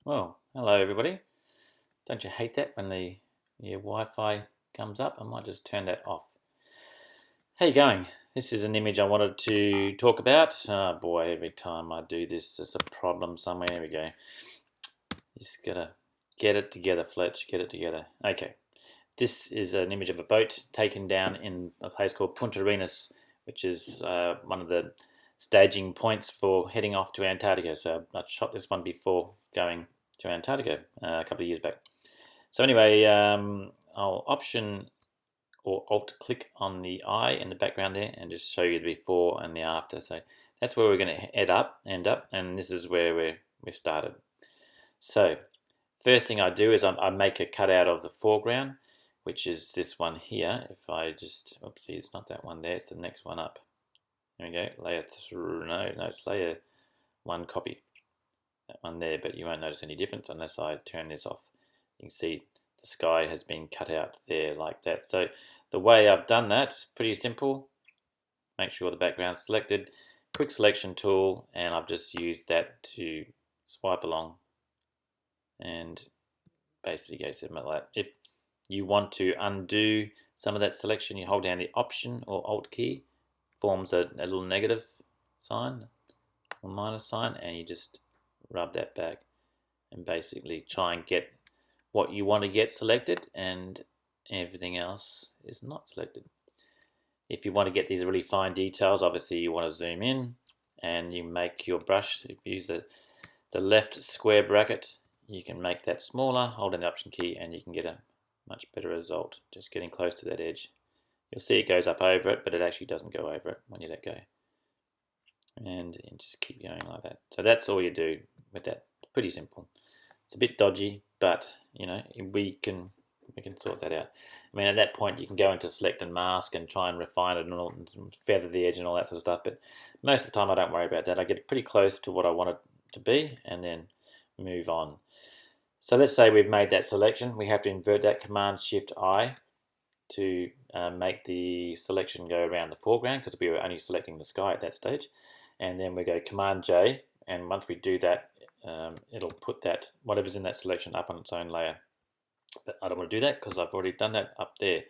Well, hello everybody. Don't you hate that when your Wi-Fi comes up? I might just turn that off. How you going? This is an image I wanted to talk about. Oh boy, every time I do this, there's a problem somewhere. Here we go. Just gotta get it together, Fletch. Get it together. Okay. This is an image of a boat taken down in a place called Punta Arenas, which is one of the staging points for heading off to Antarctica. So I shot this one before going to Antarctica a couple of years back. So anyway, I'll option or alt click on the eye in the background there and just show you the before and the after. So that's where we're going to end up, and this is where we started. So first thing I do is I make a cutout of the foreground, which is this one here. If I just, oopsie, it's not that one there, it's the next one up. There we go, layer through, no, it's layer one copy. That one there, but you won't notice any difference unless I turn this off. You can see the sky has been cut out there like that. So the way I've done that is pretty simple. Make sure the background's selected, quick selection tool, and I've just used that to swipe along and basically go something like that. If you want to undo some of that selection, you hold down the Option or Alt key, forms a little negative sign or minus sign, and you just rub that back and basically try and get what you want to get selected, and everything else is not selected. If you want to get these really fine details, obviously you want to zoom in and you make your brush. If you use the left square bracket, you can make that smaller, hold down the Option key, and you can get a much better result just getting close to that edge. You'll see it goes up over it, but it actually doesn't go over it when you let go. And just keep going like that. So that's all you do with that. Pretty simple. It's a bit dodgy, but you know, we can sort that out. I mean, at that point you can go into select and mask and try and refine it and feather the edge and all that sort of stuff, but most of the time I don't worry about that. I get pretty close to what I want it to be and then move on. So let's say we've made that selection. We have to invert that, Command Shift I, to make the selection go around the foreground, because we were only selecting the sky at that stage. And then we go Command J, and once we do that, it'll put that whatever's in that selection up on its own layer. But I don't want to do that because I've already done that up there.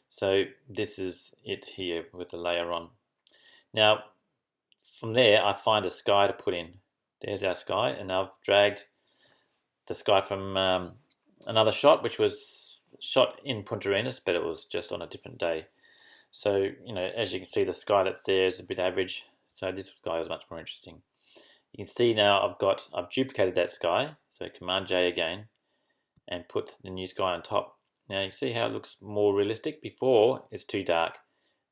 So this is it here with the layer on. Now from there I find a sky to put in. There's our sky, and I've dragged the sky from another shot, which was shot in Punta Arenas, but it was just on a different day. So, you know, as you can see, the sky that's there is a bit average. So this sky was much more interesting. You can see now I've duplicated that sky. So Command J again, and put the new sky on top. Now you can see how it looks more realistic. Before it's too dark.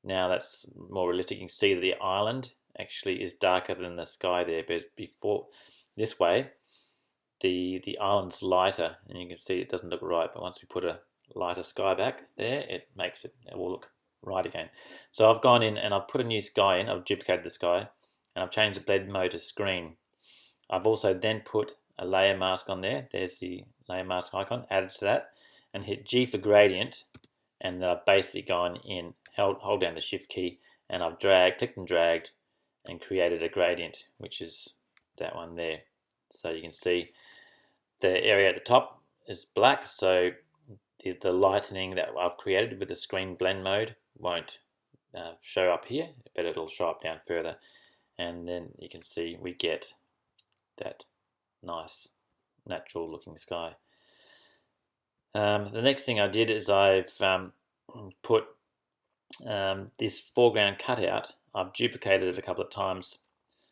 Now that's more realistic. You can see that the island actually is darker than the sky there, but before this way, the island's lighter, and you can see it doesn't look right. But once we put a lighter sky back there, it will look right again. So I've gone in and I've put a new sky in. I've duplicated the sky, and I've changed the blend mode to screen. I've also then put a layer mask on there. There's the layer mask icon, added to that, and hit G for gradient, and then I've basically gone in, hold down the Shift key, and I've clicked and dragged, and created a gradient, which is that one there. So you can see the area at the top is black, so the lightening that I've created with the screen blend mode won't show up here, but it'll show up down further, and then you can see we get that nice natural looking sky. The next thing I did is I've put this foreground cutout. I've duplicated it a couple of times.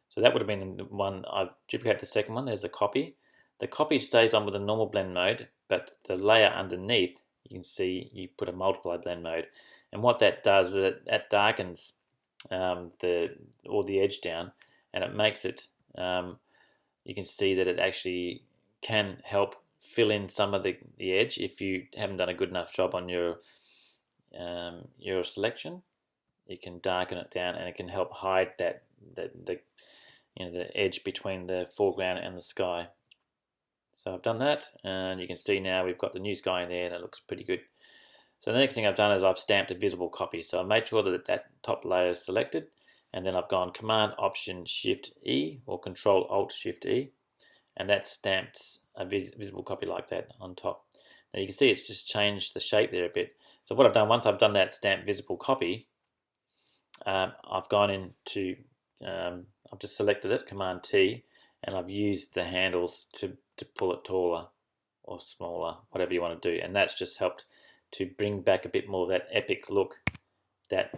So that would have been the one. I've duplicated the second one. There's a copy. The copy stays on with the normal blend mode, but the layer underneath, you can see you put a multiply blend mode. And what that does is that darkens all the edge down, and it makes it, you can see that it actually can help fill in some of the edge if you haven't done a good enough job on your selection. You can darken it down, and it can help hide the edge between the foreground and the sky. So I've done that, and you can see now we've got the new sky in there, and it looks pretty good. So the next thing I've done is I've stamped a visible copy. So I made sure that that top layer is selected, and then I've gone Command Option Shift E or Control Alt Shift E, and that stamped a visible copy like that on top. Now you can see it's just changed the shape there a bit. So what I've done, once I've done that stamp visible copy, I've gone into, I've just selected it, Command T, and I've used the handles to pull it taller or smaller, whatever you want to do. And that's just helped to bring back a bit more of that epic look that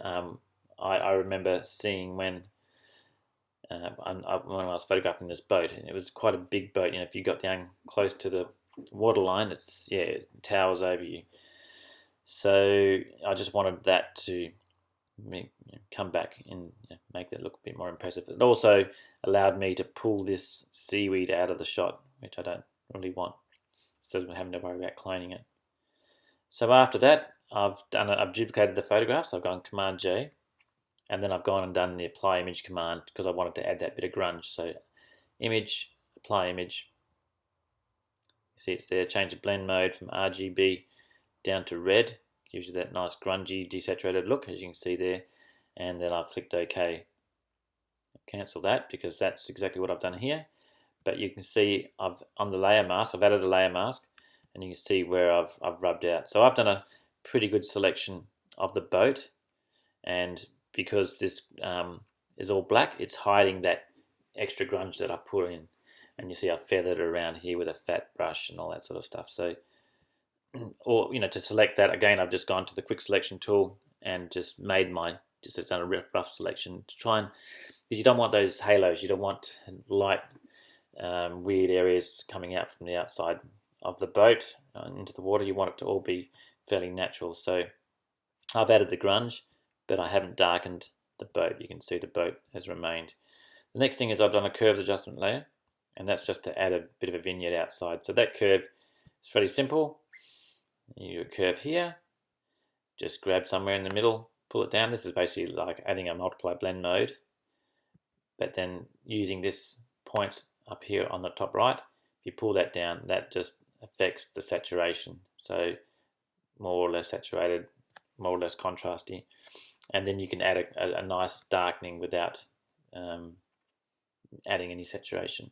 I remember seeing when I was photographing this boat. And it was quite a big boat. You know, if you got down close to the waterline, it towers over you. So I just wanted that to come back and make that look a bit more impressive. It also allowed me to pull this seaweed out of the shot, which I don't really want, so I'm having to worry about cloning it. So after that, I've duplicated the photograph. So I've gone Command J, and then I've gone and done the apply image command because I wanted to add that bit of grunge. So image, apply image. You see it's there. Change the blend mode from RGB down to red. Gives you that nice grungy desaturated look, as you can see there. And then I've clicked OK. Cancel that because that's exactly what I've done here. But you can see on the layer mask, I've added a layer mask, and you can see where I've rubbed out. So I've done a pretty good selection of the boat, and because this is all black, it's hiding that extra grunge that I put in. And you see I've feathered it around here with a fat brush and all that sort of stuff. So, or to select that again, I've just gone to the quick selection tool and just done a rough selection to try and, because you don't want those halos, you don't want light weird areas coming out from the outside of the boat into the water. You want it to all be fairly natural. So I've added the grunge, but I haven't darkened the boat. You can see the boat has remained. The next thing is I've done a curves adjustment layer, and that's just to add a bit of a vignette outside. So that curve is fairly simple. You do a curve here, just grab somewhere in the middle, pull it down. This is basically like adding a multiply blend mode, but then using this point up here on the top right, if you pull that down, that just affects the saturation. So more or less saturated, more or less contrasty. And then you can add a nice darkening without adding any saturation.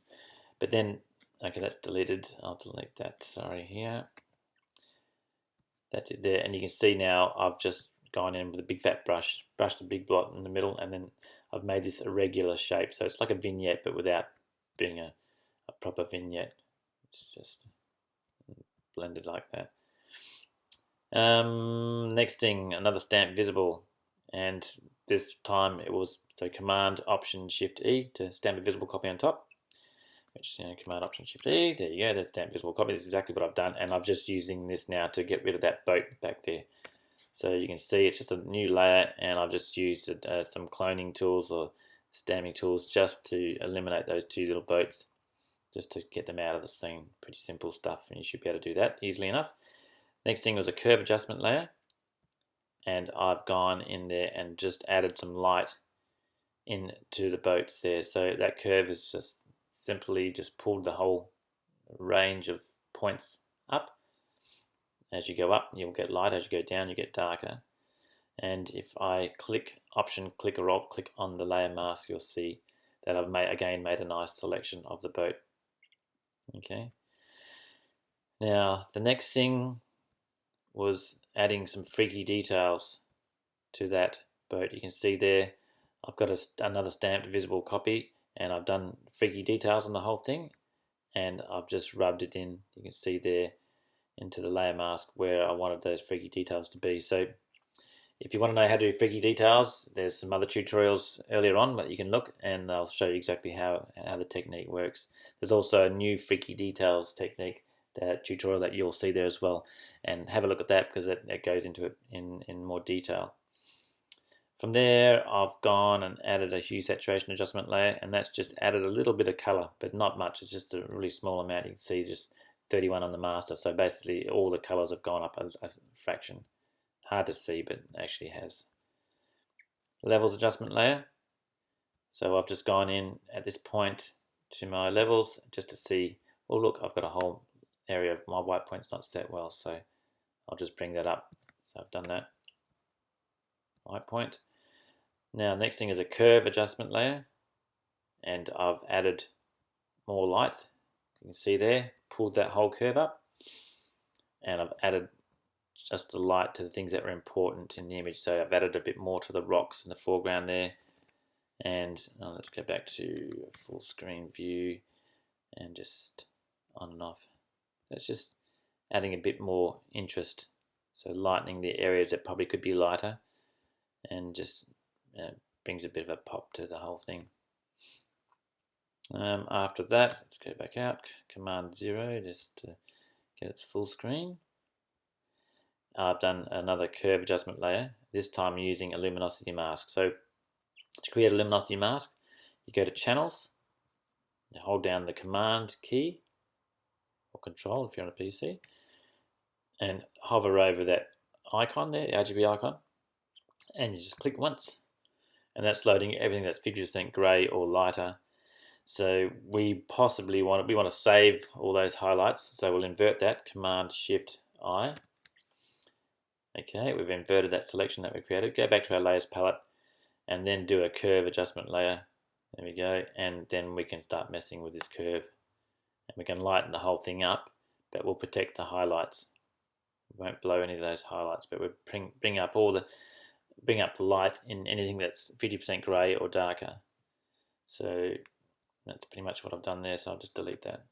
But then, okay, that's deleted. I'll delete that, sorry, here. That's it there. And you can see now I've just gone in with a big fat brush, brushed a big blot in the middle, and then I've made this irregular shape. So it's like a vignette, but without being a proper vignette. It's just blended like that. Next thing, another stamp visible, and this time it was Command Option Shift E to stamp a visible copy on top. Which Command Option Shift E, there you go, that's stamp visible copy. This is exactly what I've done, and I'm just using this now to get rid of that boat back there. So you can see it's just a new layer, and I've just used some cloning tools or stamping tools just to eliminate those two little boats, just to get them out of the scene. Pretty simple stuff, and you should be able to do that easily enough. Next thing was a curve adjustment layer, and I've gone in there and just added some light into the boats there. So that curve is just simply just pulled the whole range of points up. As you go up, you'll get light. As you go down, you get darker. And if I click Option, click or Alt click on the layer mask, you'll see that I've made a nice selection of the boat. Okay. Now the next thing was adding some freaky details to that boat. You can see there I've got another stamped visible copy, and I've done freaky details on the whole thing, and I've just rubbed it in. You can see there into the layer mask where I wanted those freaky details to be. So if you want to know how to do freaky details, there's some other tutorials earlier on that you can look, and I'll show you exactly how the technique works. There's also a new freaky details technique, that tutorial that you'll see there as well, and have a look at that because it goes into it in more detail. From there, I've gone and added a hue saturation adjustment layer, and that's just added a little bit of color, but not much. It's just a really small amount. You can see just 31 on the master. So basically all the colors have gone up a fraction. Hard to see, but actually has. Levels adjustment layer. So I've just gone in at this point to my levels just to see, well look, I've got a whole area of my white point's not set well, so I'll just bring that up. So I've done that. White point. Now next thing is a curve adjustment layer, and I've added more light. You can see there, pulled that whole curve up, and I've added just the light to the things that were important in the image. So I've added a bit more to the rocks in the foreground there. And let's go back to full screen view and just on and off. It's just adding a bit more interest. So lightening the areas that probably could be lighter, and just brings a bit of a pop to the whole thing. After that, let's go back out, Command 0 just to get its full screen. I've done another curve adjustment layer, this time using a luminosity mask. So to create a luminosity mask, you go to Channels, you hold down the Command key, or Control if you're on a PC, and hover over that icon there, the RGB icon, and you just click once, and that's loading everything that's 50% grey or lighter. So we possibly want to save all those highlights, so we'll invert that, Command Shift I. Okay, we've inverted that selection that we created. Go back to our layers palette and then do a curve adjustment layer. There we go, and then we can start messing with this curve, and we can lighten the whole thing up, but we'll protect the highlights. We won't blow any of those highlights, but we'll bring up light in anything that's 50% grey or darker. So that's pretty much what I've done there, so I'll just delete that.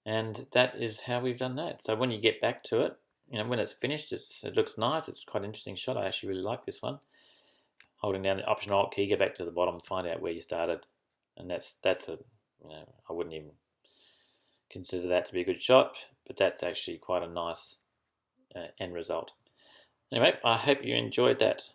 And that is how we've done that. So when you get back to it, when it's finished, it looks nice. It's quite an interesting shot. I actually really like this one. Holding down the Option Alt key, go back to the bottom, find out where you started, and that's I wouldn't even consider that to be a good shot, but that's actually quite a nice end result. Anyway, I hope you enjoyed that.